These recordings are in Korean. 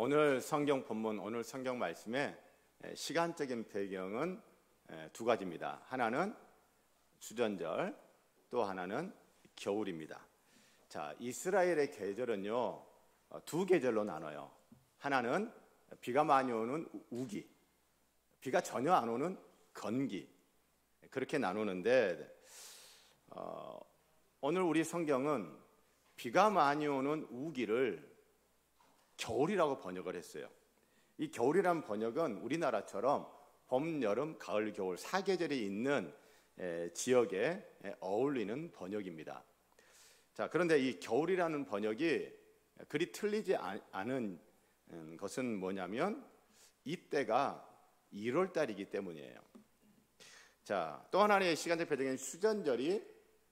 오늘 성경 본문, 오늘 성경 말씀의 시간적인 배경은 두 가지입니다. 하나는 수전절, 또 하나는 겨울입니다. 자, 이스라엘의 계절은요, 두 계절로 나눠요. 하나는 비가 많이 오는 우기, 비가 전혀 안 오는 건기, 그렇게 나누는데 오늘 우리 성경은 비가 많이 오는 우기를 겨울이라고 번역을 했어요. 이 겨울이라는 번역은 우리나라처럼 봄, 여름, 가을, 겨울 4계절이 있는 지역에 어울리는 번역입니다. 자, 그런데 이 겨울이라는 번역이 그리 틀리지 않은 것은 뭐냐면 이때가 1월 달이기 때문이에요. 자, 또 하나의 시간적 배경인 수전절이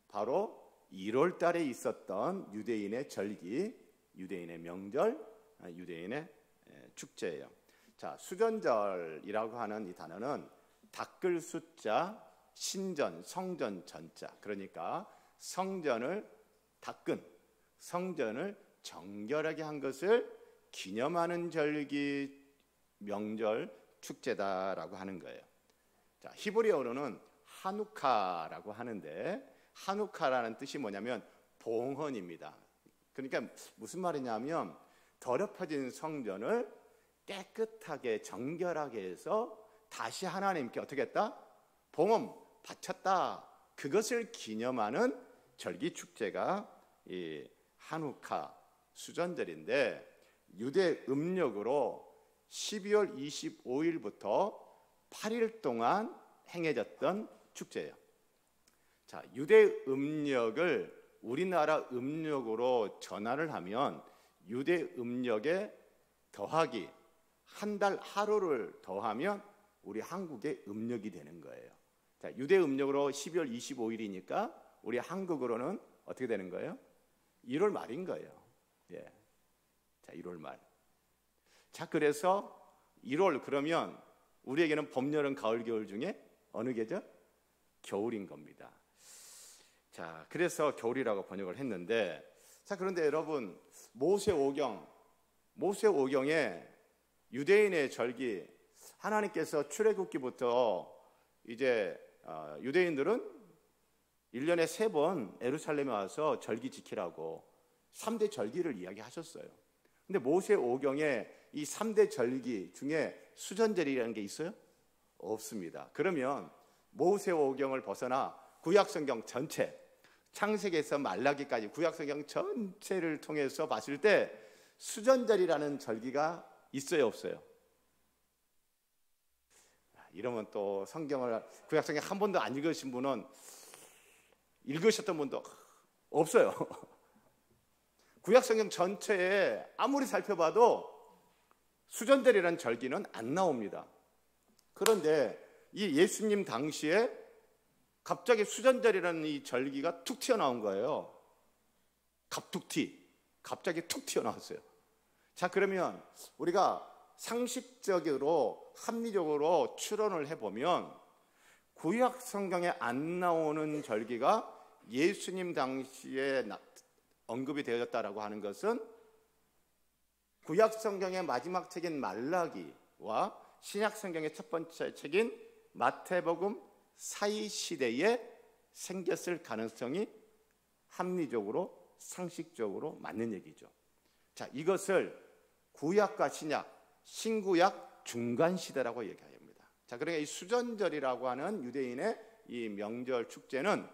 바로 1월 달에 있었던 유대인의 절기, 유대인의 명절, 유대인의 축제예요. 자, 수전절이라고 하는 이 단어는 닦을 숫자, 신전, 성전 전자, 그러니까 성전을 닦은, 성전을 정결하게 한 것을 기념하는 절기, 명절, 축제다라고 하는 거예요. 자, 히브리어로는 하누카라고 하는데 하누카라는 뜻이 뭐냐면 봉헌입니다. 그러니까 무슨 말이냐면 더럽혀진 성전을 깨끗하게 정결하게 해서 다시 하나님께 어떻게 했다? 봉헌 바쳤다. 그것을 기념하는 절기 축제가 이 하누카 수전절인데 유대 음력으로 12월 25일부터 8일 동안 행해졌던 축제예요. 자, 유대 음력을 우리나라 음력으로 전환을 하면 유대 음력에 더하기 한 달 하루를 더하면 우리 한국의 음력이 되는 거예요. 자, 유대 음력으로 12월 25일이니까 우리 한국으로는 어떻게 되는 거예요? 1월 말인 거예요. 예. 자, 1월 말. 자, 그래서 1월 그러면 우리에게는 봄, 여름, 가을, 겨울 중에 어느 계절? 겨울인 겁니다. 자, 그래서 겨울이라고 번역을 했는데, 자, 그런데 여러분, 모세오경에 유대인의 절기, 하나님께서 출애굽기부터 이제 유대인들은 1년에 3번 예루살렘에 와서 절기 지키라고 3대 절기를 이야기하셨어요. 근데 모세오경에 이 3대 절기 중에 수전절이라는 게 있어요? 없습니다. 그러면 모세오경을 벗어나 구약성경 전체, 창세기에서 말라기까지 구약성경 전체를 통해서 봤을 때 수전절이라는 절기가 있어요, 없어요? 이러면 또 성경을 구약성경 한 번도 안 읽으신 분은 읽으셨던 분도 없어요. 구약성경 전체에 아무리 살펴봐도 수전절이라는 절기는 안 나옵니다. 그런데 이 예수님 당시에 갑자기 수전절이라는 이 절기가 툭 튀어나온 거예요. 갑툭튀. 갑자기 툭 튀어나왔어요. 자, 그러면 우리가 상식적으로 합리적으로 추론을 해보면 구약 성경에 안 나오는 절기가 예수님 당시에 언급이 되어졌다라고 하는 것은 구약 성경의 마지막 책인 말라기와 신약 성경의 첫 번째 책인 마태복음 사이 시대에 생겼을 가능성이 합리적으로 상식적으로 맞는 얘기죠. 자, 이것을 구약과 신약, 신구약 중간 시대라고 얘기합니다. 자, 그러니까 이 수전절이라고 하는 유대인의 이 명절 축제는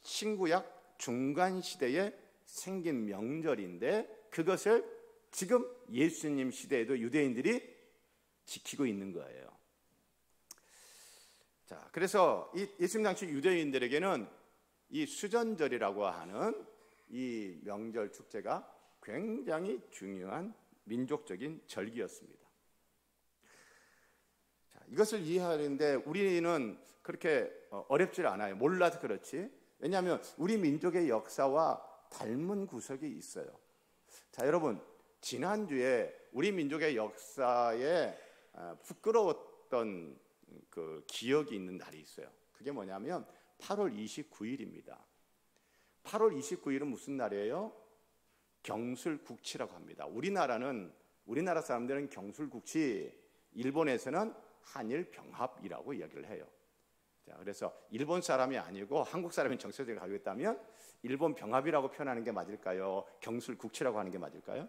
신구약 중간 시대에 생긴 명절인데 그것을 지금 예수님 시대에도 유대인들이 지키고 있는 거예요. 자, 그래서 이 예수님 당시 유대인들에게는 이 수전절이라고 하는 이 명절 축제가 굉장히 중요한 민족적인 절기였습니다. 자, 이것을 이해하는데 우리는 그렇게 어렵지 않아요. 몰라서 그렇지. 왜냐하면 우리 민족의 역사와 닮은 구석이 있어요. 자, 여러분, 지난주에 우리 민족의 역사에 부끄러웠던 그 기억이 있는 날이 있어요. 그게 뭐냐면 8월 29일입니다. 8월 29일은 무슨 날이에요? 경술국치라고 합니다. 우리나라는 우리나라 사람들은 경술국치, 일본에서는 한일병합이라고 이야기를 해요. 자, 그래서 일본 사람이 아니고 한국 사람이 정치적으로 가지고 있다면 일본 병합이라고 표현하는 게 맞을까요? 경술국치라고 하는 게 맞을까요?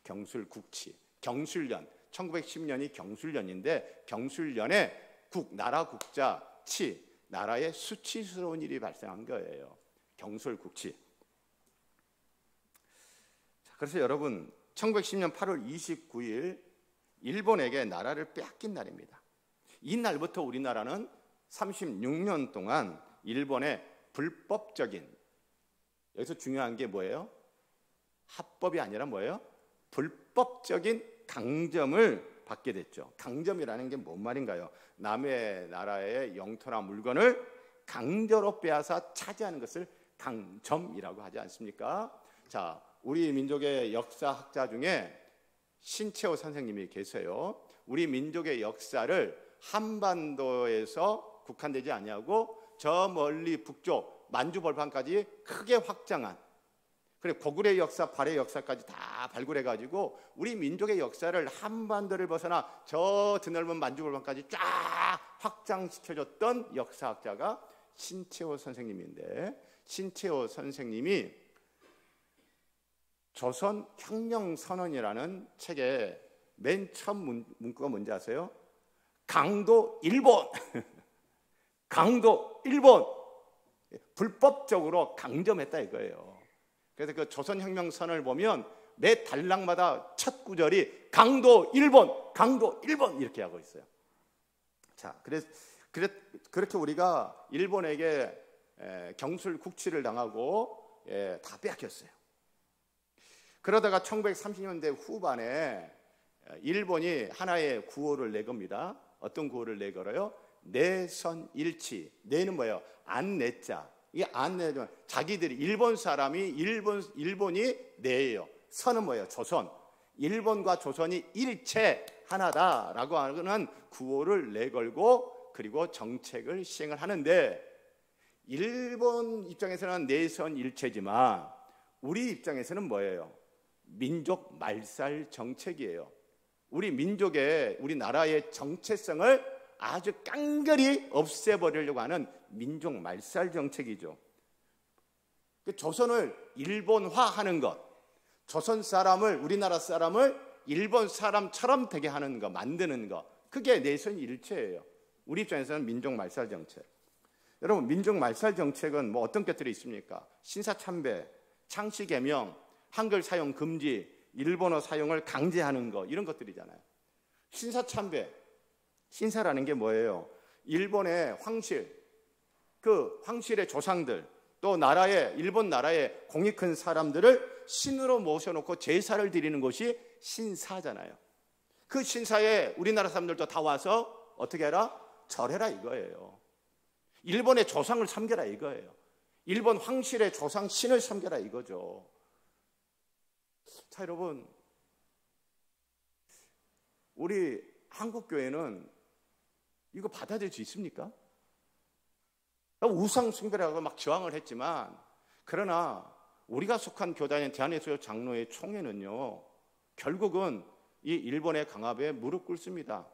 경술국치, 경술련, 1910년이 경술련인데 경술련에 국, 나라 국자, 치, 나라의 수치스러운 일이 발생한 거예요. 경술국치. 자, 그래서 여러분 1910년 8월 29일 일본에게 나라를 빼앗긴 날입니다. 이 날부터 우리나라는 36년 동안 일본의 불법적인, 여기서 중요한 게 뭐예요? 합법이 아니라 뭐예요? 불법적인 강점을 받게 됐죠. 강점이라는 게 뭔 말인가요? 남의 나라의 영토나 물건을 강제로 빼앗아 차지하는 것을 강점이라고 하지 않습니까? 자, 우리 민족의 역사학자 중에 신채호 선생님이 계세요. 우리 민족의 역사를 한반도에서 국한되지 아니하고 저 멀리 북쪽 만주벌판까지 크게 확장한, 그리고 고구려의 역사, 발해의 역사까지 다 발굴해가지고 우리 민족의 역사를 한반도를 벗어나 저 드넓은 만주벌판까지 쫙 확장시켜줬던 역사학자가 신채호 선생님인데, 신채호 선생님이 조선혁명선언이라는 책에 맨 처음 문구가 뭔지 아세요? 강도 일본, 강도 일본, 불법적으로 강점했다 이거예요. 그래서 그 조선혁명선언을 보면 매 단락마다 첫 구절이 강도 일본, 강도 일본 이렇게 하고 있어요. 자, 그렇게 우리가 일본에게 경술국치를 당하고 다 빼앗겼어요. 그러다가 1930년대 후반에 일본이 하나의 구호를 내겁니다. 어떤 구호를 내걸어요? 내선일치. 내는 뭐예요? 안내자. 이게 안내죠. 자기들이 일본 사람이 일본이 내예요. 선은 뭐예요? 조선. 일본과 조선이 일체 하나다라고 하는 구호를 내걸고 그리고 정책을 시행을 하는데, 일본 입장에서는 내선일체지만 우리 입장에서는 뭐예요? 민족 말살 정책이에요. 우리 민족의, 우리 나라의 정체성을 아주 깡그리 없애버리려고 하는 민족 말살 정책이죠. 조선을 일본화하는 것, 조선 사람을, 우리나라 사람을 일본 사람처럼 되게 하는 것, 만드는 것, 그게 내선일체예요. 우리 입장에서는 민족 말살 정책. 여러분, 민족 말살 정책은 뭐 어떤 것들이 있습니까? 신사참배, 창씨개명, 한글 사용 금지, 일본어 사용을 강제하는 거, 이런 것들이잖아요. 신사참배, 신사라는 게 뭐예요? 일본의 황실, 그 황실의 조상들, 또 나라의, 일본 나라의 공이 큰 사람들을 신으로 모셔놓고 제사를 드리는 것이 신사잖아요. 그 신사에 우리나라 사람들도 다 와서 어떻게 해라? 절해라 이거예요. 일본의 조상을 섬겨라 이거예요. 일본 황실의 조상 신을 섬겨라 이거죠. 자, 여러분, 우리 한국교회는 이거 받아들일 수 있습니까? 우상 숭배라고 막 저항을 했지만, 그러나 우리가 속한 교단인 대한예수교 장로회 총회는요, 결국은 이 일본의 강압에 무릎 꿇습니다.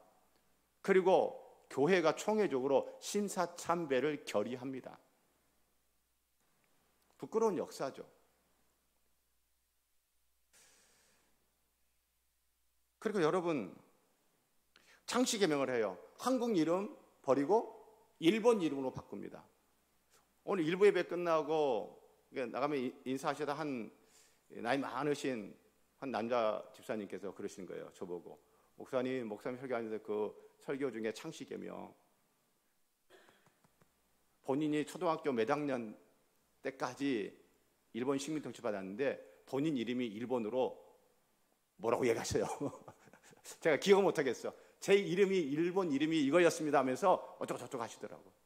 그리고 교회가 총회적으로 신사참배를 결의합니다. 부끄러운 역사죠. 그리고 여러분, 창씨개명을 해요. 한국 이름 버리고 일본 이름으로 바꿉니다. 오늘 일부 예배 끝나고 나가면 인사하시다 한 나이 많으신 한 남자 집사님께서 그러신 거예요. 저보고, 목사님 설교하는데 그 설교 중에 창씨개명, 본인이 초등학교 몇 학년 때까지 일본 식민통치 받았는데 본인 이름이 일본으로 뭐라고 얘기하셔요. 제가 기억을 못하겠어. 제 이름이 일본 이름이 이거였습니다 하면서 어쩌고 저쩌고 하시더라고.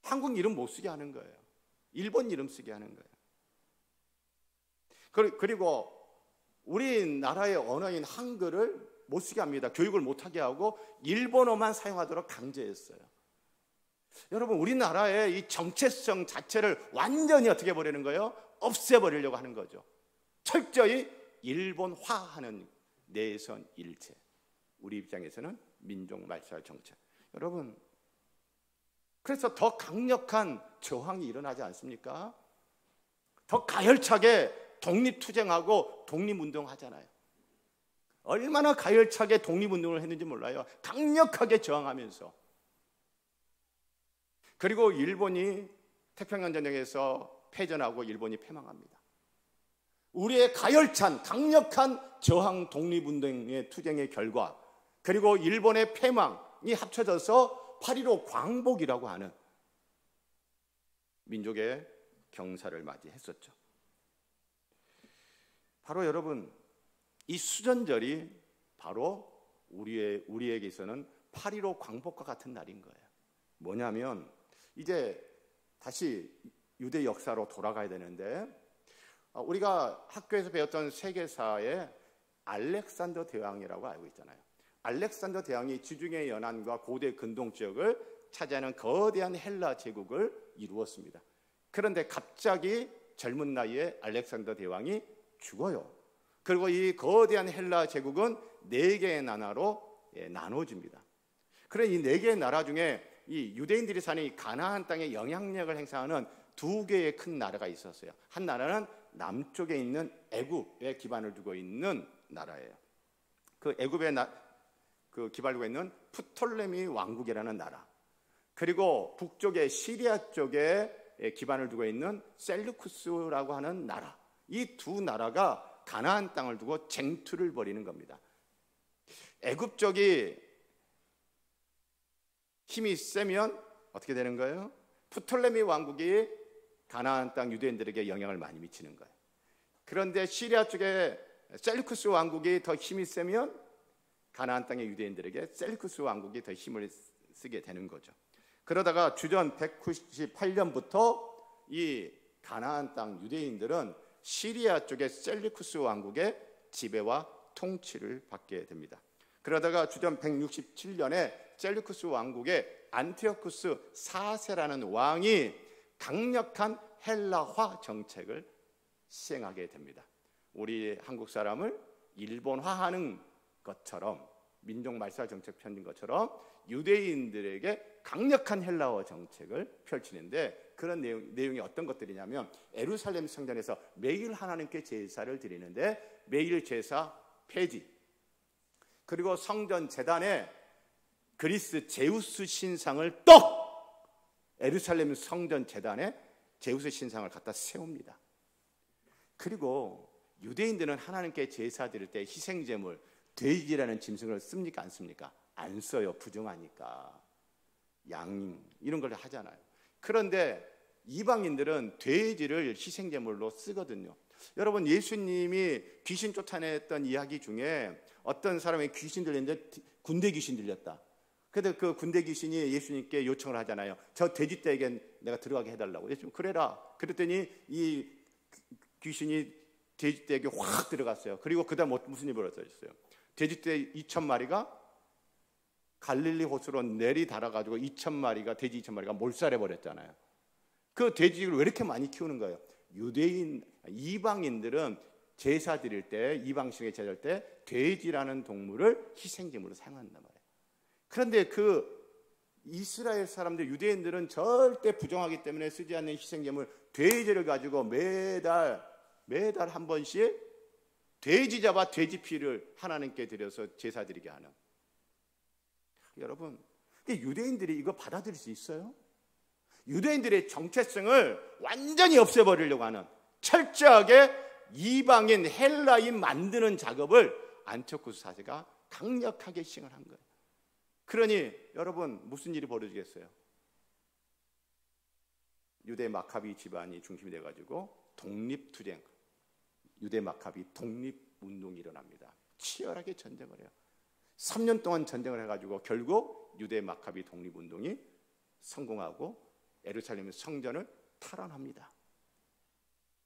한국 이름 못 쓰게 하는 거예요. 일본 이름 쓰게 하는 거예요. 그리고 우리나라의 언어인 한글을 못 쓰게 합니다. 교육을 못하게 하고 일본어만 사용하도록 강제했어요. 여러분, 우리나라의 이 정체성 자체를 완전히 어떻게 해버리는 거예요? 없애버리려고 하는 거죠. 철저히 일본화하는 내선 일체. 우리 입장에서는 민족 말살 정책. 여러분, 그래서 더 강력한 저항이 일어나지 않습니까? 더 가열차게 독립투쟁하고 독립운동하잖아요. 얼마나 가열차게 독립운동을 했는지 몰라요. 강력하게 저항하면서. 그리고 일본이 태평양 전쟁에서 패전하고 일본이 패망합니다. 우리의 가열찬 강력한 저항 독립운동의 투쟁의 결과, 그리고 일본의 패망이 합쳐져서 8.15 광복이라고 하는 민족의 경사를 맞이했었죠. 바로 여러분, 이 수전절이 바로 우리에게서는 8.15 광복과 같은 날인 거예요. 뭐냐면 이제 다시 유대 역사로 돌아가야 되는데, 우리가 학교에서 배웠던 세계사에 알렉산더 대왕이라고 알고 있잖아요. 알렉산더 대왕이 지중해 연안과 고대 근동 지역을 차지하는 거대한 헬라 제국을 이루었습니다. 그런데 갑자기 젊은 나이에 알렉산더 대왕이 죽어요. 그리고 이 거대한 헬라 제국은 4개의 나라로 나눠집니다. 그런 이 4개의 나라 중에 이 유대인들이 사는 이 가나안 땅에 영향력을 행사하는 2개의 큰 나라가 있었어요. 한 나라는 남쪽에 있는 애굽에 기반을 두고 있는 나라예요. 그 애굽에 그 기반을 두고 있는 프톨레미 왕국이라는 나라, 그리고 북쪽에 시리아 쪽에 기반을 두고 있는 셀루쿠스라고 하는 나라, 이 두 나라가 가나안 땅을 두고 쟁투를 벌이는 겁니다. 애굽 쪽이 힘이 세면 어떻게 되는 거예요? 프톨레미 왕국이 가나안 땅 유대인들에게 영향을 많이 미치는 거예요. 그런데 시리아 쪽에 셀루쿠스 왕국이 더 힘이 세면 가나안 땅의 유대인들에게 셀루쿠스 왕국이 더 힘을 쓰게 되는 거죠. 그러다가 주전 198년부터 이 가나안 땅 유대인들은 시리아 쪽의 셀루쿠스 왕국의 지배와 통치를 받게 됩니다. 그러다가 주전 167년에 셀루쿠스 왕국의 안티오쿠스 4세라는 왕이 강력한 헬라화 정책을 시행하게 됩니다. 우리 한국 사람을 일본화하는 것처럼, 민족 말살 정책 펴는 것처럼 유대인들에게 강력한 헬라화 정책을 펼치는데, 그런 내용이 어떤 것들이냐면 예루살렘 성전에서 매일 하나님께 제사를 드리는데 매일 제사 폐지, 그리고 성전 제단에 그리스 제우스 신상을 예루살렘 성전 제단에 제우스 신상을 갖다 세웁니다. 그리고 유대인들은 하나님께 제사 드릴 때 희생제물 돼지라는 짐승을 씁니까 안 씁니까? 안 써요. 부정하니까. 양 이런 걸 하잖아요. 그런데 이방인들은 돼지를 희생제물로 쓰거든요. 여러분, 예수님이 귀신 쫓아냈던 이야기 중에 어떤 사람이 귀신 들렸는데 군대 귀신 들렸다. 그런데 그 군대 귀신이 예수님께 요청을 하잖아요. 저 돼지떼에게 내가 들어가게 해달라고. 예수님 그래라. 그랬더니 이 귀신이 돼지떼에게 확 들어갔어요. 그리고 그 다음 무슨 일이 벌어졌어요? 돼지떼 2,000마리가 갈릴리 호수로 내리달아가지고 2,000마리가 돼지 2,000마리가 몰살해 버렸잖아요. 그 돼지를 왜 이렇게 많이 키우는 거예요? 이방인들은 제사 드릴 때, 이방신에게 제사 드릴 때 돼지라는 동물을 희생제물로 사용한단 말이에요. 그런데 그 이스라엘 사람들, 유대인들은 절대 부정하기 때문에 쓰지 않는 희생제물 돼지를 가지고 매달 한 번씩 돼지 잡아 돼지 피를 하나님께 드려서 제사 드리게 하는. 여러분, 유대인들이 이거 받아들일 수 있어요? 유대인들의 정체성을 완전히 없애버리려고 하는, 철저하게 이방인 헬라인 만드는 작업을 안티오쿠스 4세가 강력하게 시행을 한 거예요. 그러니 여러분, 무슨 일이 벌어지겠어요? 유대 마카비 집안이 중심이 돼가지고 독립투쟁, 유대 마카비 독립운동이 일어납니다. 치열하게 전쟁을 해요. 3년 동안 전쟁을 해가지고 결국 유대 마카비 독립운동이 성공하고 예루살렘 성전을 탈환합니다.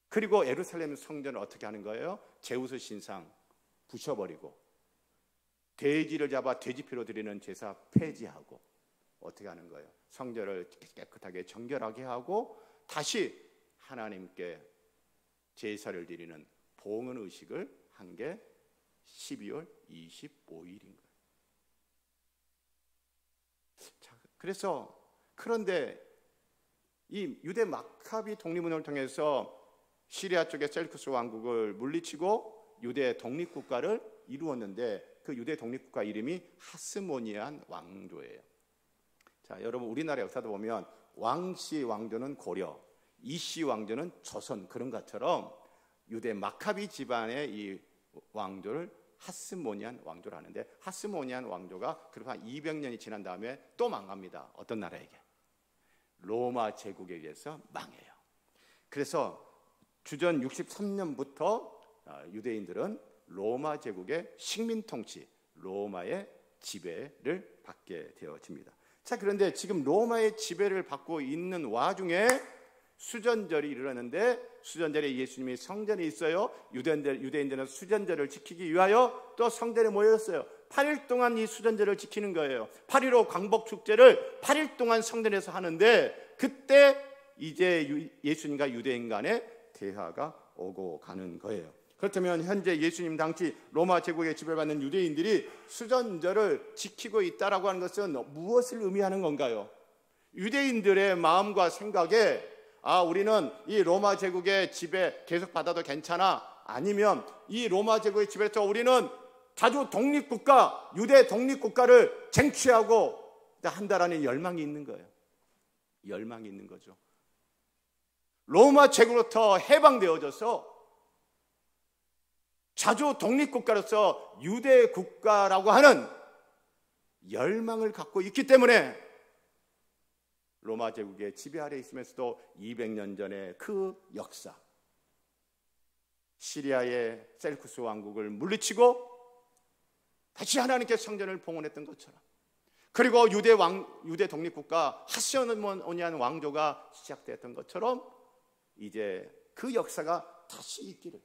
그리고 예루살렘 성전을 어떻게 하는 거예요? 제우스 신상 부셔버리고 돼지를 잡아 돼지피로 드리는 제사 폐지하고 어떻게 하는 거예요? 성전을 깨끗하게 정결하게 하고 다시 하나님께 제사를 드리는 봉헌 의식을 한 게 12월 25일인 거예요. 자, 그런데 이 유대 마카비 독립운동을 통해서 시리아 쪽의 셀쿠스 왕국을 물리치고 유대 독립국가를 이루었는데 그 유대 독립국가 이름이 하스모니안 왕조예요. 자, 여러분 우리나라 역사도 보면 왕씨 왕조는 고려, 이씨 왕조는 조선 그런 것처럼 유대 마카비 집안의 이 왕조를 하스모니안 왕조를 하는데 하스모니안 왕조가 그렇게 한 200년이 지난 다음에 또 망합니다. 어떤 나라에게? 로마 제국에 의해서 망해요. 그래서 주전 63년부터 유대인들은 로마 제국의 식민 통치, 로마의 지배를 받게 되어집니다. 자, 그런데 지금 로마의 지배를 받고 있는 와중에 수전절이 이르렀는데 수전절에 예수님이 성전에 있어요. 유대인들은 수전절을 지키기 위하여 또 성전에 모였어요. 8일 동안 이 수전절을 지키는 거예요. 8.15 광복축제를 8일 동안 성전에서 하는데 그때 이제 예수님과 유대인 간의 대화가 오고 가는 거예요. 그렇다면 현재 예수님 당시 로마 제국의 지배받는 유대인들이 수전절을 지키고 있다라고 하는 것은 무엇을 의미하는 건가요? 유대인들의 마음과 생각에 우리는 이 로마 제국의 지배 계속 받아도 괜찮아, 아니면 이 로마 제국의 지배에서 우리는 자주 독립국가, 유대 독립국가를 쟁취하고 한다라는 열망이 있는 거예요. 열망이 있는 거죠. 로마 제국으로부터 해방되어져서 자주 독립국가로서 유대 국가라고 하는 열망을 갖고 있기 때문에 로마 제국의 지배 아래 있으면서도 200년 전의 그 역사, 시리아의 셀쿠스 왕국을 물리치고 다시 하나님께 성전을 봉헌했던 것처럼, 그리고 유대 독립국가 하스모니안 왕조가 시작되었던 것처럼 이제 그 역사가 다시 있기를,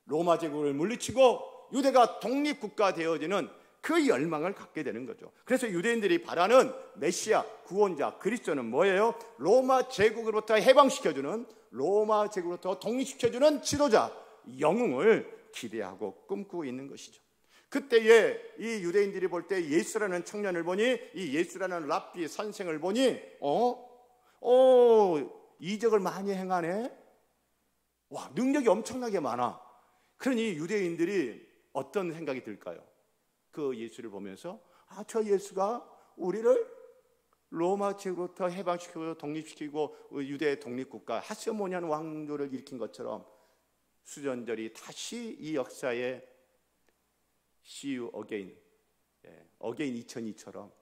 로마 제국을 물리치고 유대가 독립국가 되어지는 그 열망을 갖게 되는 거죠. 그래서 유대인들이 바라는 메시아, 구원자, 그리스도는 뭐예요? 로마 제국으로부터 해방시켜주는, 로마 제국으로부터 독립시켜주는 지도자, 영웅을 기대하고 꿈꾸고 있는 것이죠. 그때에 이 유대인들이 볼 때 예수라는 청년을 보니, 이 예수라는 랍비 선생을 보니 이적을 많이 행하네. 와, 능력이 엄청나게 많아. 그러니 유대인들이 어떤 생각이 들까요? 그 예수를 보면서 저 예수가 우리를 로마 제국부터 해방시키고 독립시키고 유대 독립국가 하스모니안 왕조를 일으킨 것처럼 수전절이 다시 이 역사에 See you again, again 2002처럼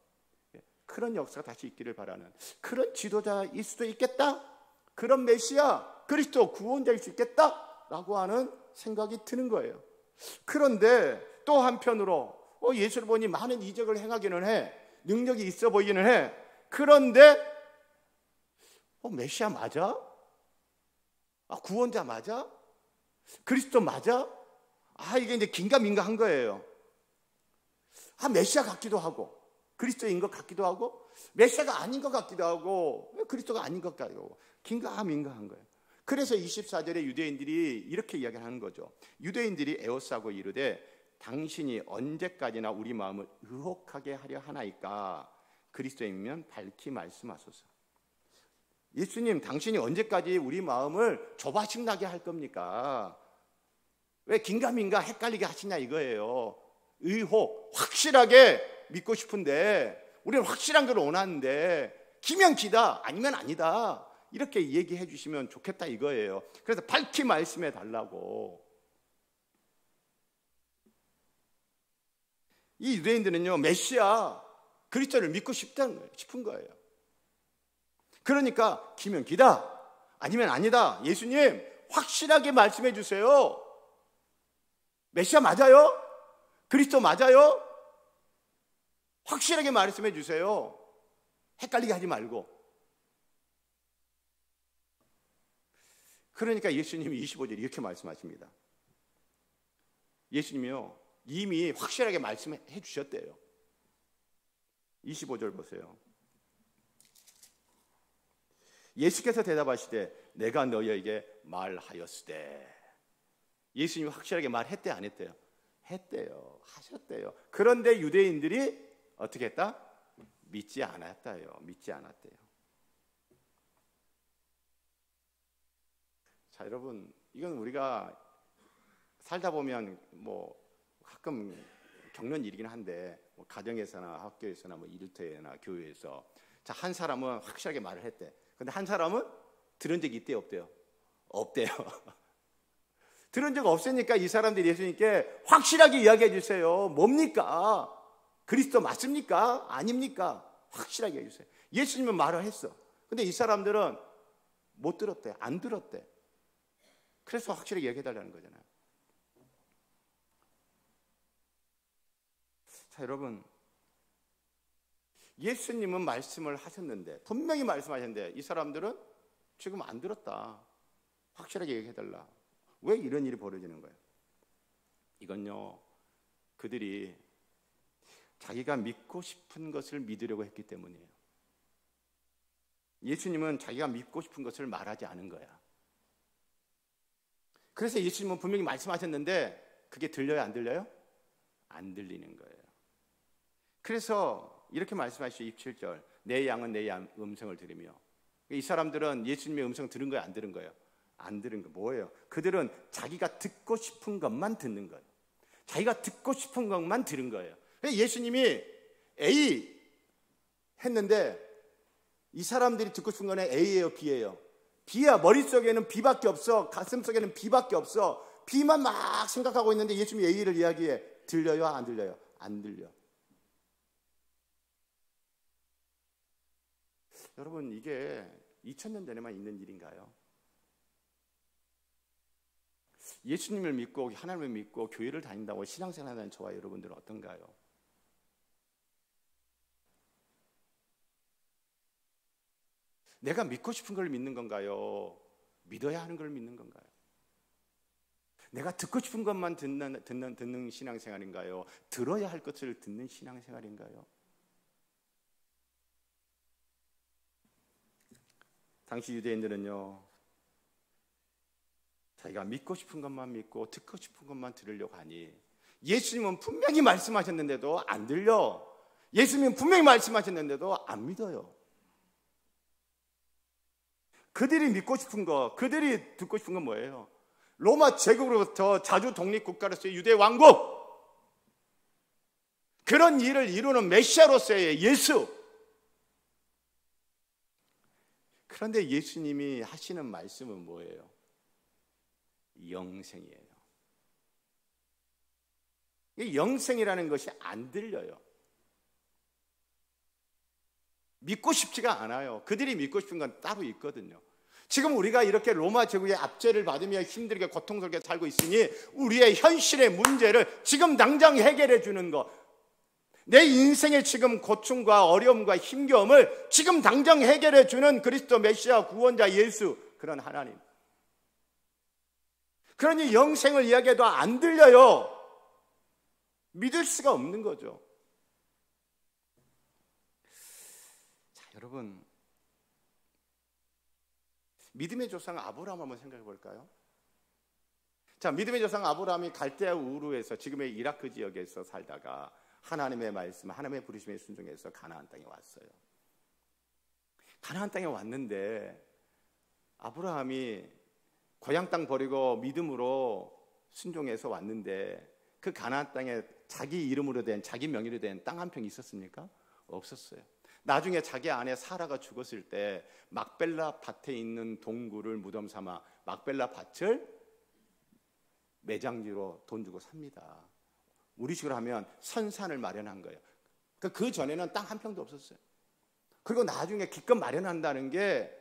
그런 역사가 다시 있기를 바라는 그런 지도자일 수도 있겠다, 그런 메시아, 그리스도 구원자일 수 있겠다라고 하는 생각이 드는 거예요. 그런데 또 한편으로 예수를 보니 많은 이적을 행하기는 해, 능력이 있어 보이기는 해. 그런데 메시아 맞아? 구원자 맞아? 그리스도 맞아? 이게 이제 긴가민가한 거예요. 메시아 같기도 하고 그리스도인 것 같기도 하고 메시아가 아닌 것 같기도 하고 그리스도가 아닌 것 같기도 하고 긴가민가한 거예요. 그래서 24절에 유대인들이 이렇게 이야기하는 거죠. 유대인들이 에워싸고 이르되 당신이 언제까지나 우리 마음을 의혹하게 하려 하나이까? 그리스도이면 밝히 말씀하소서. 예수님, 당신이 언제까지 우리 마음을 조바심 나게 할 겁니까? 왜 긴가민가 헷갈리게 하시냐 이거예요. 의혹, 확실하게 믿고 싶은데, 우리는 확실한 걸 원하는데 기면 기다, 아니면 아니다, 이렇게 얘기해 주시면 좋겠다 이거예요. 그래서 밝히 말씀해 달라고. 이 유대인들은요, 메시아 그리스도를 믿고 싶은 거예요. 그러니까 기면 기다, 아니면 아니다, 예수님 확실하게 말씀해 주세요. 메시아 맞아요? 그리스도 맞아요? 확실하게 말씀해 주세요. 헷갈리게 하지 말고. 그러니까 예수님이 25절에 이렇게 말씀하십니다. 예수님이요, 이미 확실하게 말씀해 주셨대요. 25절 보세요. 예수께서 대답하시되 내가 너희에게 말하였으되. 예수님이 확실하게 말했대, 안 했대요? 했대요. 하셨대요. 그런데 유대인들이 어떻게 했다? 믿지 않았다요. 믿지 않았대요. 자, 여러분, 이건 우리가 살다 보면 뭐 가끔 겪는 일이긴 한데, 뭐 가정에서나 학교에서나 뭐 일터에나 교회에서, 자, 한 사람은 확실하게 말을 했대. 근데 한 사람은 들은 적이 있대요, 없대요? 없대요. 들은 적 없으니까 이 사람들이 예수님께 확실하게 이야기해 주세요. 뭡니까? 그리스도 맞습니까? 아닙니까? 확실하게 해 주세요. 예수님은 말을 했어. 근데 이 사람들은 못 들었대. 안 들었대. 그래서 확실하게 얘기해 달라는 거잖아요. 자, 여러분, 예수님은 말씀을 하셨는데, 분명히 말씀하셨는데 이 사람들은 지금 안 들었다. 확실하게 얘기해 달라. 왜 이런 일이 벌어지는 거예요? 이건요, 그들이 자기가 믿고 싶은 것을 믿으려고 했기 때문이에요. 예수님은 자기가 믿고 싶은 것을 말하지 않은 거야. 그래서 예수님은 분명히 말씀하셨는데 그게 들려요, 안 들려요? 안 들리는 거예요. 그래서 이렇게 말씀하시죠. 27절, 내 양은 내 음성을 들으며. 이 사람들은 예수님의 음성 들은 거예요, 안 들은 거예요? 안 들은 거 뭐예요? 그들은 자기가 듣고 싶은 것만 듣는 거예요. 자기가 듣고 싶은 것만 들은 거예요. 예수님이 A 했는데 이 사람들이 듣고 싶은 거는 A예요, B예요? B야. 머릿속에는 B밖에 없어. 가슴속에는 B밖에 없어. B만 막 생각하고 있는데 예수님이 A를 이야기해. 들려요, 안 들려요? 안 들려. 여러분, 이게 2000년 전에만 있는 일인가요? 예수님을 믿고 하나님을 믿고 교회를 다닌다고 신앙생활 하는 저와 여러분들은 어떤가요? 내가 믿고 싶은 걸 믿는 건가요? 믿어야 하는 걸 믿는 건가요? 내가 듣고 싶은 것만 듣는 신앙생활인가요? 들어야 할 것을 듣는 신앙생활인가요? 당시 유대인들은요, 자기가 믿고 싶은 것만 믿고 듣고 싶은 것만 들으려고 하니 예수님은 분명히 말씀하셨는데도 안 들려. 예수님은 분명히 말씀하셨는데도 안 믿어요. 그들이 믿고 싶은 거, 그들이 듣고 싶은 건 뭐예요? 로마 제국으로부터 자주 독립국가로서의 유대 왕국, 그런 일을 이루는 메시아로서의 예수. 그런데 예수님이 하시는 말씀은 뭐예요? 영생이에요. 이 영생이라는 것이 안 들려요. 믿고 싶지가 않아요. 그들이 믿고 싶은 건 따로 있거든요. 지금 우리가 이렇게 로마 제국의 압제를 받으며 힘들게 고통스럽게 살고 있으니 우리의 현실의 문제를 지금 당장 해결해 주는 것, 내 인생의 지금 고충과 어려움과 힘겨움을 지금 당장 해결해 주는 그리스도 메시아 구원자 예수, 그런 하나님. 그러니 영생을 이야기해도 안 들려요. 믿을 수가 없는 거죠. 자, 여러분, 믿음의 조상 아브라함 한번 생각해 볼까요? 자, 믿음의 조상 아브라함이 갈대아 우르에서 지금의 이라크 지역에서 살다가 하나님의 말씀, 하나님의 부르심에 순종해서 가나안 땅에 왔어요. 가나안 땅에 왔는데 아브라함이 고향 땅 버리고 믿음으로 순종해서 왔는데 그 가나안 땅에 자기 이름으로 된, 자기 명의로 된 땅 한 평이 있었습니까? 없었어요. 나중에 자기 아내 사라가 죽었을 때 막벨라 밭에 있는 동굴을 무덤 삼아 막벨라 밭을 매장지로 돈 주고 삽니다. 우리식으로 하면 선산을 마련한 거예요. 그 전에는 땅 한 평도 없었어요. 그리고 나중에 기껏 마련한다는 게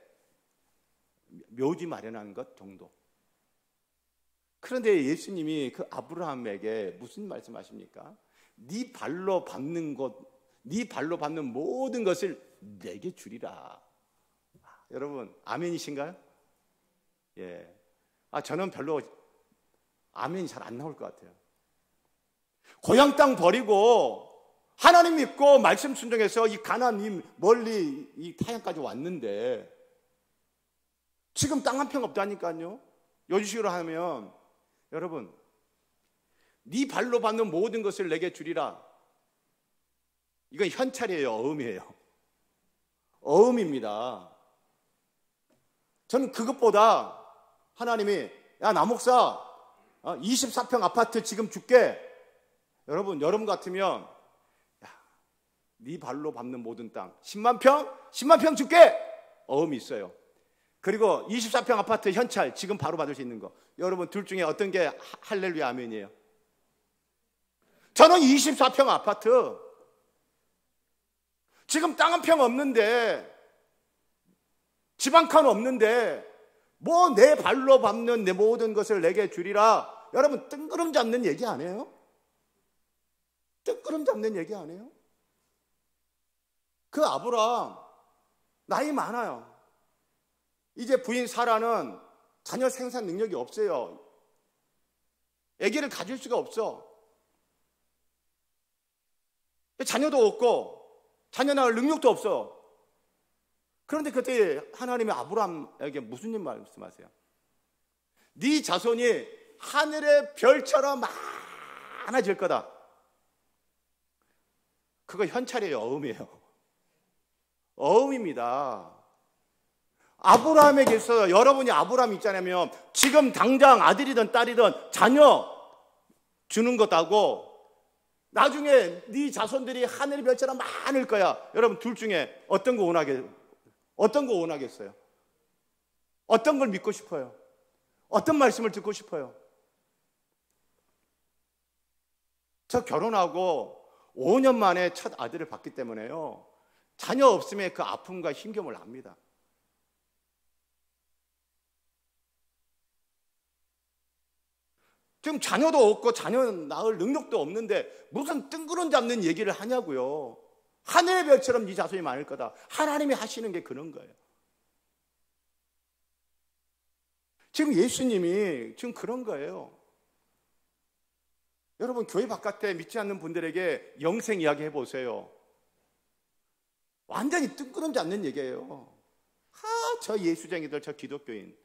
묘지 마련하는 것 정도. 그런데 예수님이 그 아브라함에게 무슨 말씀하십니까? 네 발로 밟는 곳, 네 발로 밟는 모든 것을 내게 주리라. 여러분, 아멘이신가요? 예. 저는 별로 아멘이 잘 안 나올 것 같아요. 고향 땅 버리고 하나님 믿고 말씀 순종해서 이 가나안 멀리 이 타향까지 왔는데 지금 땅 한 평 없다니까요. 요즘식으로 하면 여러분, 네 발로 밟는 모든 것을 내게 주리라. 이건 현찰이에요, 어음이에요. 어음입니다. 저는 그것보다 하나님이 야, 나 목사 24평 아파트 지금 줄게. 여러분 같으면 네 발로 밟는 모든 땅 10만 평 줄게. 어음이 있어요. 그리고 24평 아파트 현찰 지금 바로 받을 수 있는 거. 여러분 둘 중에 어떤 게 할렐루야 아멘이에요? 저는 24평 아파트. 지금 땅 한 평 없는데, 집 한 칸 없는데 뭐 내 발로 밟는 내 모든 것을 내게 주리라. 여러분 뜬구름 잡는 얘기 안 해요? 뜬구름 잡는 얘기 안 해요? 그 아브라함 나이 많아요. 이제 부인 사라는 자녀 생산 능력이 없어요. 아기를 가질 수가 없어. 자녀도 없고 자녀 낳을 능력도 없어. 그런데 그때 하나님이 아브라함에게 무슨 일 말씀하세요? 네 자손이 하늘의 별처럼 많아질 거다. 그거 현찰이에요, 어음이에요. 어음입니다. 아브라함에게 있어요. 여러분이 아브라함 있잖아요. 지금 당장 아들이든 딸이든 자녀 주는 것하고 나중에 네 자손들이 하늘의 별처럼 많을 거야. 여러분 둘 중에 어떤 거 원하겠어요? 어떤 걸 믿고 싶어요? 어떤 말씀을 듣고 싶어요? 저 결혼하고 5년 만에 첫 아들을 받기 때문에요. 자녀 없음의 그 아픔과 힘겨움을 압니다. 지금 자녀도 없고 자녀 낳을 능력도 없는데 무슨 뜬구름 잡는 얘기를 하냐고요. 하늘의 별처럼 네 자손이 많을 거다. 하나님이 하시는 게 그런 거예요. 지금 예수님이 지금 그런 거예요. 여러분 교회 바깥에 믿지 않는 분들에게 영생 이야기 해보세요. 완전히 뜬구름 잡는 얘기예요. 저 예수쟁이들, 저 기독교인,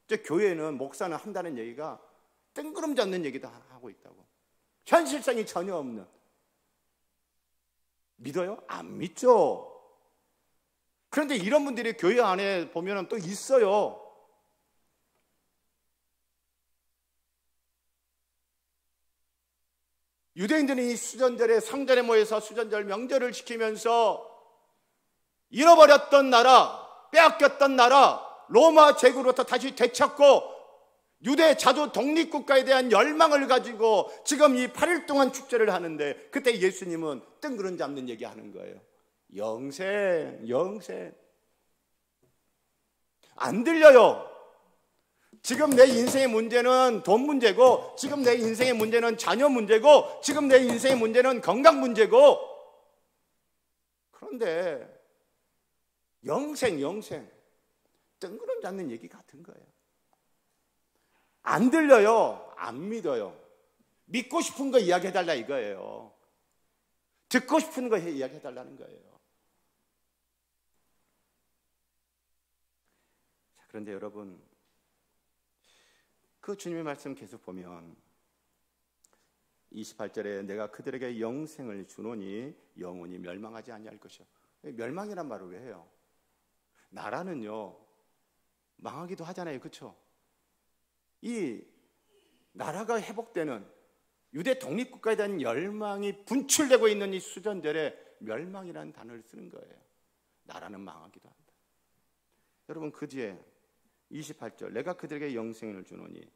저 교회는 목사는 한다는 얘기가 뜬구름 잡는 얘기도 하고 있다고. 현실성이 전혀 없는. 믿어요? 안 믿죠. 그런데 이런 분들이 교회 안에 보면 또 있어요. 유대인들이 수전절에 성전에 모여서 수전절 명절을 지키면서 잃어버렸던 나라, 빼앗겼던 나라, 로마 제국으로부터 다시 되찾고 유대 자주 독립국가에 대한 열망을 가지고 지금 이 8일 동안 축제를 하는데 그때 예수님은 뜬구름 잡는 얘기하는 거예요. 영생. 안 들려요. 지금 내 인생의 문제는 돈 문제고, 지금 내 인생의 문제는 자녀 문제고, 지금 내 인생의 문제는 건강 문제고. 그런데 영생 뜬구름 잡는 얘기 같은 거예요. 안 들려요. 안 믿어요. 믿고 싶은 거 이야기해달라 이거예요. 듣고 싶은 거 이야기해달라는 거예요. 자, 그런데 여러분 그 주님의 말씀 계속 보면 28절에 내가 그들에게 영생을 주노니 영원히 멸망하지 아니할 것이요. 멸망이란 말을 왜 해요? 나라는요 망하기도 하잖아요. 그렇죠? 이 나라가 회복되는 유대 독립국가에 대한 열망이 분출되고 있는 이 수전절에 멸망이라는 단어를 쓰는 거예요. 나라는 망하기도 한다. 여러분 그 뒤에 28절 내가 그들에게 영생을 주노니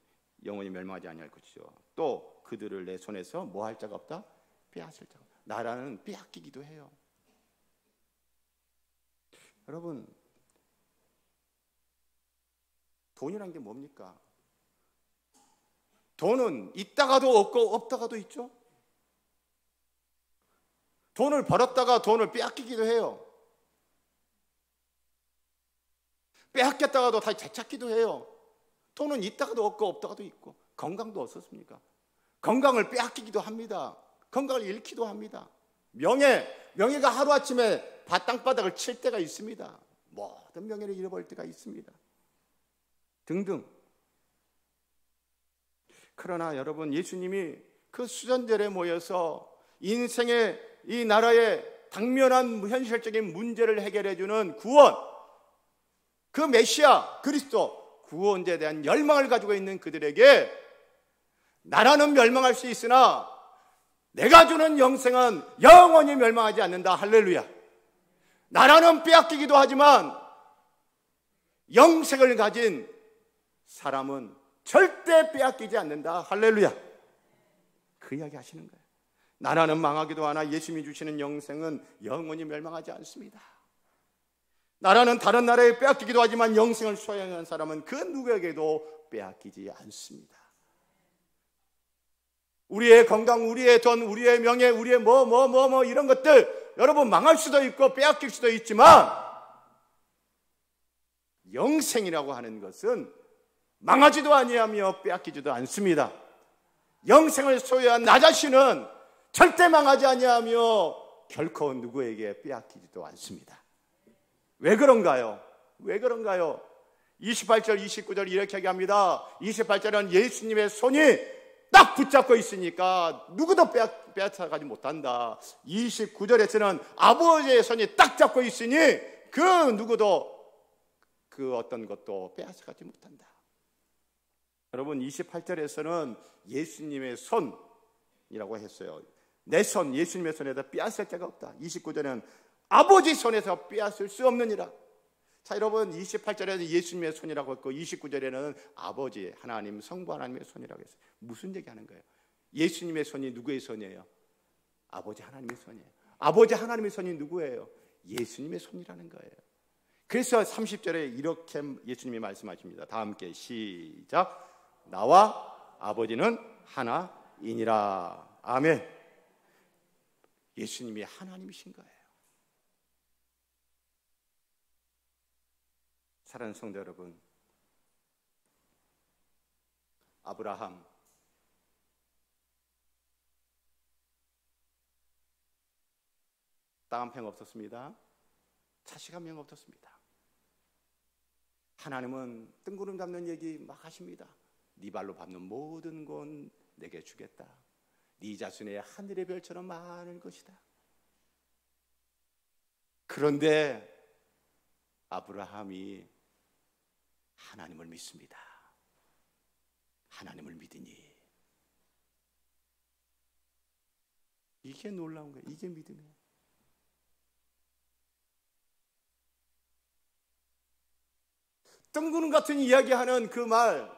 영원히 멸망하지 아니할 것이죠. 또 그들을 내 손에서 뭐 할 자가 없다? 빼앗을 자가 없다. 나라는 빼앗기기도 해요. 여러분 돈이란 게 뭡니까? 돈은 있다가도 없고 없다가도 있죠. 돈을 벌었다가 돈을 빼앗기기도 해요. 빼앗겼다가도 다시 되찾기도 해요. 돈은 있다가도 없고 없다가도 있고. 건강도 어떻습니까? 건강을 빼앗기기도 합니다. 건강을 잃기도 합니다. 명예가 하루아침에 땅바닥을 칠 때가 있습니다. 모든 명예를 잃어버릴 때가 있습니다. 등등. 그러나 여러분, 예수님이 그 수전절에 모여서 인생의 이 나라의 당면한 현실적인 문제를 해결해주는 구원, 그 메시아 그리스도 구원자에 대한 열망을 가지고 있는 그들에게 나라는 멸망할 수 있으나 내가 주는 영생은 영원히 멸망하지 않는다. 할렐루야. 나라는 빼앗기기도 하지만 영생을 가진 사람은 절대 빼앗기지 않는다. 할렐루야. 그 이야기 하시는 거예요. 나라는 망하기도 하나 예수님이 주시는 영생은 영원히 멸망하지 않습니다. 나라는 다른 나라에 빼앗기기도 하지만 영생을 소유하는 사람은 그 누구에게도 빼앗기지 않습니다. 우리의 건강, 우리의 돈, 우리의 명예, 우리의 이런 것들 여러분 망할 수도 있고 빼앗길 수도 있지만 영생이라고 하는 것은 망하지도 아니하며 빼앗기지도 않습니다. 영생을 소유한 나 자신은 절대 망하지 아니하며 결코 누구에게 빼앗기지도 않습니다. 왜 그런가요? 왜 그런가요? 28절, 29절 이렇게 얘기합니다. 28절은 예수님의 손이 딱 붙잡고 있으니까 누구도 빼앗아가지 못한다. 29절에서는 아버지의 손이 딱 잡고 있으니 그 누구도 그 어떤 것도 빼앗아가지 못한다. 여러분, 28절에서는 예수님의 손이라고 했어요. 내 손, 예수님의 손에다 빼앗을 자가 없다. 29절에는 아버지 손에서 빼앗을 수 없느니라. 자, 여러분, 28절에는 예수님의 손이라고 했고 29절에는 아버지 하나님, 성부 하나님의 손이라고 했어요. 무슨 얘기하는 거예요? 예수님의 손이 누구의 손이에요? 아버지 하나님의 손이에요. 아버지 하나님의 손이 누구예요? 예수님의 손이라는 거예요. 그래서 30절에 이렇게 예수님이 말씀하십니다. 다 함께 시작. 나와 아버지는 하나이니라. 아멘. 예수님이 하나님이신 거예요. 사랑하는 성도 여러분, 아브라함 땅 한 평 없었습니다. 자식 한 명 없었습니다. 하나님은 뜬구름 잡는 얘기 막 하십니다. 네 발로 밟는 모든 건 내게 주겠다. 네 자손의 하늘의 별처럼 많을 것이다. 그런데 아브라함이 하나님을 믿습니다. 하나님을 믿으니 이게 놀라운 거예요. 이게 믿음이에요. 뜬구름 같은 이야기하는 그 말,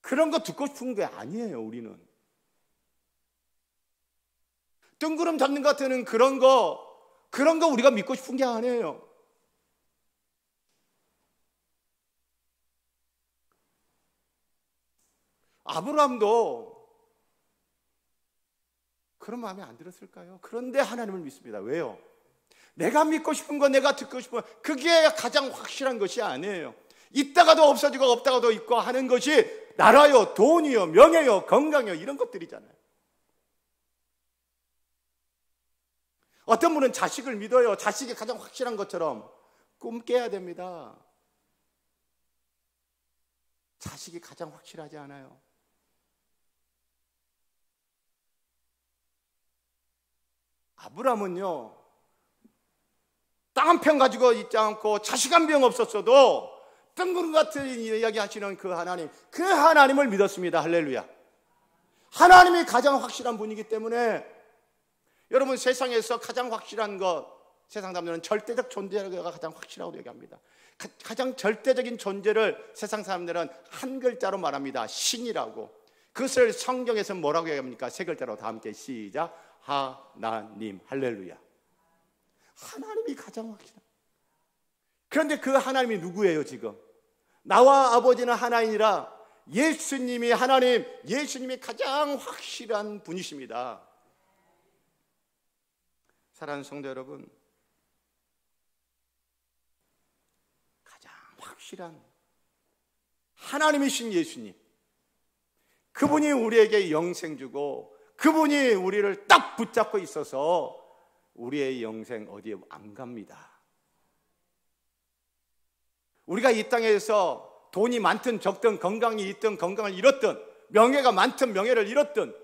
그런 거 듣고 싶은 게 아니에요. 우리는 뜬구름 잡는 것 같은 그런 거 우리가 믿고 싶은 게 아니에요. 아브라함도 그런 마음이 안 들었을까요? 그런데 하나님을 믿습니다. 왜요? 내가 믿고 싶은 거, 내가 듣고 싶은 거, 그게 가장 확실한 것이 아니에요. 있다가도 없어지고 없다가도 있고 하는 것이 나라요, 돈이요, 명예요, 건강이요, 이런 것들이잖아요. 어떤 분은 자식을 믿어요. 자식이 가장 확실한 것처럼 꿈 깨야 됩니다. 자식이 가장 확실하지 않아요. 아브라함은요, 땅 한 평 가지고 있지 않고 자식 한 명 없었어도 뜬구름 같은 이야기 하시는 그 하나님을 믿었습니다. 할렐루야. 하나님이 가장 확실한 분이기 때문에 여러분, 세상에서 가장 확실한 것, 세상 사람들은 절대적 존재가 가장 확실하다고 얘기합니다. 가장 절대적인 존재를 세상 사람들은 한 글자로 말합니다. 신이라고. 그것을 성경에서 뭐라고 얘기합니까? 세 글자로 다 함께 시작. 하나님. 할렐루야. 하나님이 가장 확실한. 그런데 그 하나님이 누구예요? 지금 나와 아버지는 하나이니라. 예수님이 하나님, 예수님이 가장 확실한 분이십니다. 사랑하는 성도 여러분, 가장 확실한 하나님이신 예수님, 그분이 우리에게 영생 주고 그분이 우리를 딱 붙잡고 있어서 우리의 영생 어디에 안 갑니다. 우리가 이 땅에서 돈이 많든 적든 건강이 있든 건강을 잃었든 명예가 많든 명예를 잃었든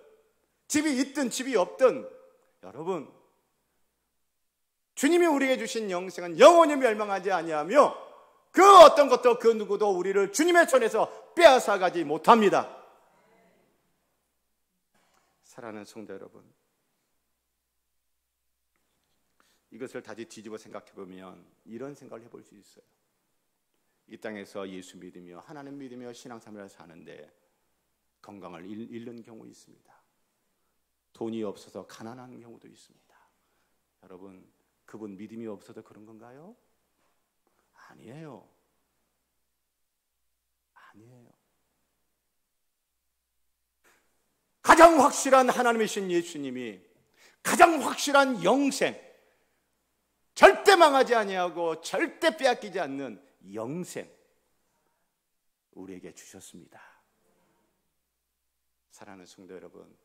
집이 있든 집이 없든 여러분 주님이 우리에게 주신 영생은 영원히 멸망하지 아니하며 그 어떤 것도 그 누구도 우리를 주님의 손에서 빼앗아가지 못합니다. 사랑하는 성도 여러분, 이것을 다시 뒤집어 생각해 보면 이런 생각을 해볼 수 있어요. 이 땅에서 예수 믿으며 하나님 믿으며 신앙생활을 사는데 건강을 잃는 경우 있습니다. 돈이 없어서 가난한 경우도 있습니다. 여러분, 그분 믿음이 없어서 그런 건가요? 아니에요. 아니에요. 가장 확실한 하나님이신 예수님이 가장 확실한 영생, 절대 망하지 아니하고 절대 빼앗기지 않는 영생 우리에게 주셨습니다. 사랑하는 성도 여러분,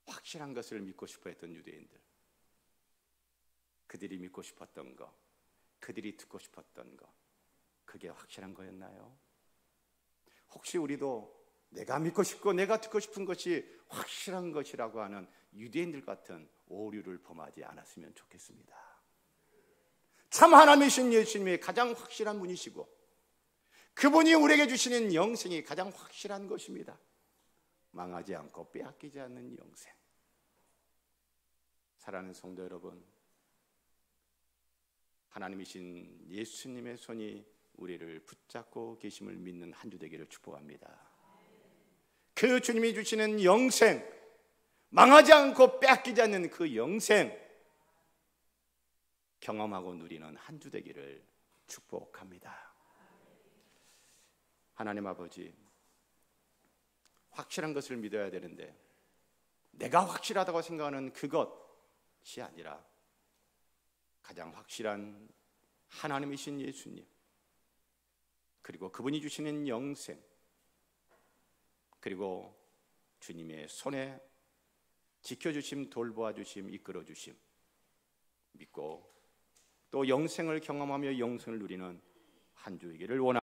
확실한 것을 믿고 싶어 했던 유대인들, 그들이 믿고 싶었던 것, 그들이 듣고 싶었던 것, 그게 확실한 거였나요? 혹시 우리도 내가 믿고 싶고 내가 듣고 싶은 것이 확실한 것이라고 하는 유대인들 같은 오류를 범하지 않았으면 좋겠습니다. 참 하나님이신 예수님이 가장 확실한 분이시고 그분이 우리에게 주시는 영생이 가장 확실한 것입니다. 망하지 않고 빼앗기지 않는 영생. 사랑하는 성도 여러분, 하나님이신 예수님의 손이 우리를 붙잡고 계심을 믿는 한 주 되기를 축복합니다. 그 주님이 주시는 영생, 망하지 않고 빼앗기지 않는 그 영생 경험하고 누리는 한 주 되기를 축복합니다. 하나님 아버지, 확실한 것을 믿어야 되는데 내가 확실하다고 생각하는 그것이 아니라 가장 확실한 하나님이신 예수님, 그리고 그분이 주시는 영생, 그리고 주님의 손에 지켜주심, 돌보아주심, 이끌어주심 믿고 또 영생을 경험하며 영생을 누리는 한 주이기를 원합니다.